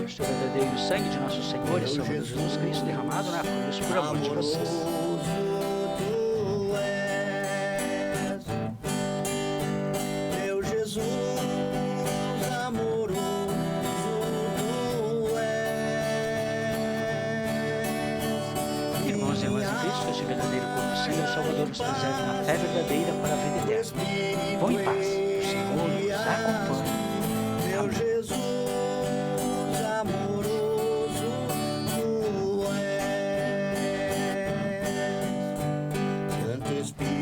Este é o verdadeiro sangue de nosso Senhor e Salvador Jesus Cristo, derramado na cruz por amor de vocês. Meu Jesus, amoroso tu és. Irmãos e irmãs em Cristo, este verdadeiro corpo e sangue do Salvador nos preserve na fé verdadeira para a vida eterna. Vão em paz, o Senhor nos acompanha. Meu Jesus, amoroso tu és. Santo Espírito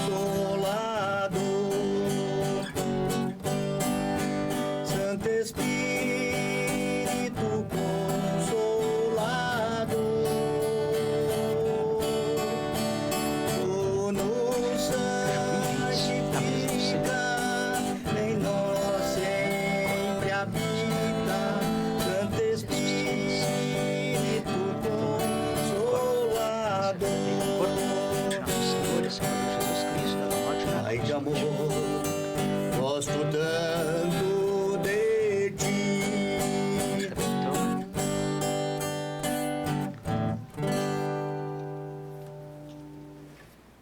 Consolador, Santo Espírito Consolador, tu nos santifica, em nós sempre habita. Santo Espírito Consolador, Nosso Senhor e Salvador Jesus Cristo, dando a morte na Pai cruz. de amor, gosto tanto de ti. Toma.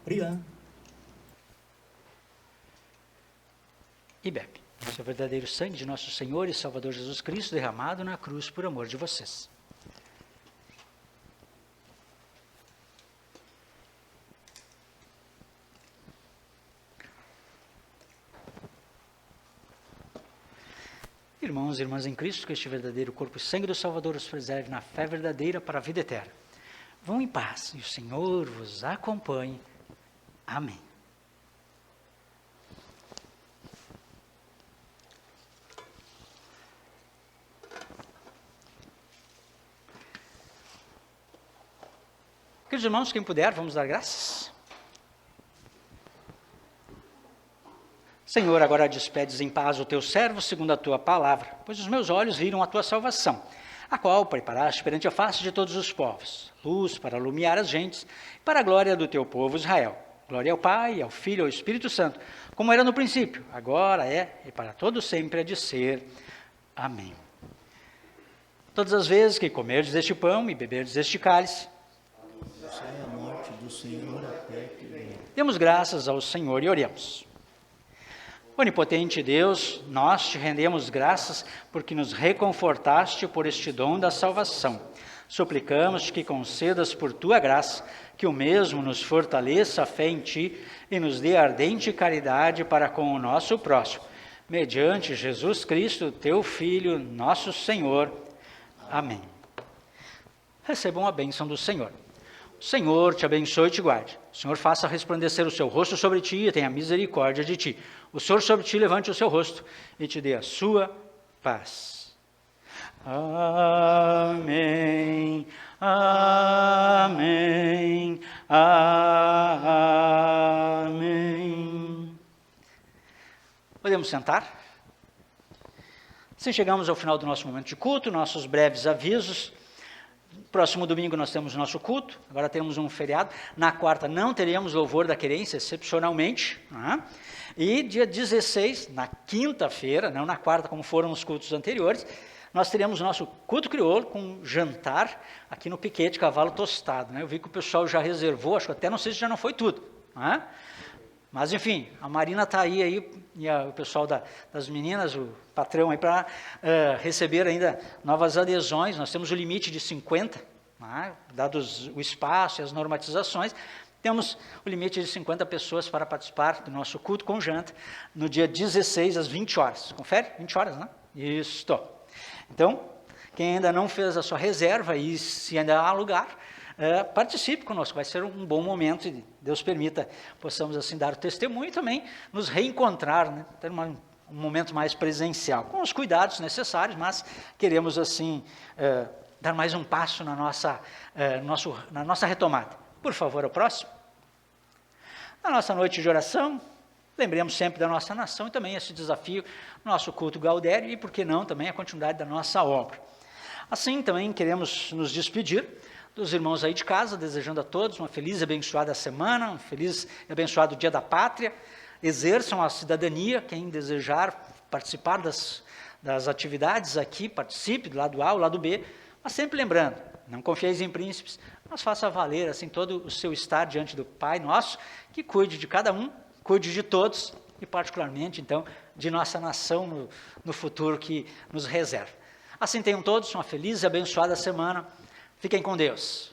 Priya. E bebe. Este é o verdadeiro sangue de nosso Senhor e Salvador Jesus Cristo, derramado na cruz por amor de vocês. Irmãos e irmãs em Cristo, que este verdadeiro corpo e sangue do Salvador os preserve na fé verdadeira para a vida eterna. Vão em paz e o Senhor vos acompanhe. Amém. Queridos irmãos, quem puder, vamos dar graças. Senhor, agora despedes em paz o teu servo segundo a tua palavra, pois os meus olhos viram a tua salvação, a qual preparaste perante a face de todos os povos, luz para iluminar as gentes, para a glória do teu povo Israel. Glória ao Pai, ao Filho e ao Espírito Santo, como era no princípio, agora é e para todo sempre há de ser. Amém. Todas as vezes que comerdes deste pão e beberdes deste cálice, Sai a morte do Senhor até que venha. demos graças ao Senhor e oremos. Onipotente Deus, nós te rendemos graças porque nos reconfortaste por este dom da salvação. Suplicamos-te que concedas por tua graça que o mesmo nos fortaleça a fé em ti e nos dê ardente caridade para com o nosso próximo. Mediante Jesus Cristo, teu Filho, nosso Senhor. Amém. Recebam a bênção do Senhor. O Senhor te abençoe e te guarde. O Senhor faça resplandecer o seu rosto sobre ti e tenha misericórdia de ti. O Senhor sobre ti levante o seu rosto e te dê a sua paz. Amém, amém, amém. Podemos sentar? Assim chegamos ao final do nosso momento de culto, nossos breves avisos. Próximo domingo nós temos o nosso culto, agora temos um feriado. Na quarta não teremos louvor da querência, excepcionalmente. E dia 16, na quinta-feira, não na quarta como foram os cultos anteriores, nós teremos o nosso culto crioulo com jantar aqui no Piquete Cavalo Tostado. Eu vi que o pessoal já reservou, acho que até não sei se já não foi tudo. Mas enfim, a Marina está aí e o pessoal das meninas, o patrão aí para receber ainda novas adesões. Nós temos o limite de 50, né? Dados o espaço e as normatizações, temos o limite de 50 pessoas para participar do nosso culto com janta no dia 16 às 20 horas. Confere? 20 horas, né? Isso. Então, quem ainda não fez a sua reserva e se ainda há lugar, participe conosco. Vai ser um bom momento e Deus permita, possamos assim dar o testemunho e também nos reencontrar, né? Ter um momento mais presencial, com os cuidados necessários, mas queremos assim dar mais um passo na nossa retomada. Por favor, o próximo. Na nossa noite de oração, lembremos sempre da nossa nação e também esse desafio, nosso culto Gaudério e, por que não, também a continuidade da nossa obra. Assim, também queremos nos despedir dos irmãos aí de casa, desejando a todos uma feliz e abençoada semana, um feliz e abençoado Dia da Pátria. Exerçam a cidadania, quem desejar participar das atividades aqui, participe do lado A, do lado B, mas sempre lembrando, não confieis em príncipes, mas faça valer assim todo o seu estar diante do Pai nosso, que cuide de cada um, cuide de todos e particularmente, então, de nossa nação no futuro que nos reserva. Assim tenham todos uma feliz e abençoada semana. Fiquem com Deus.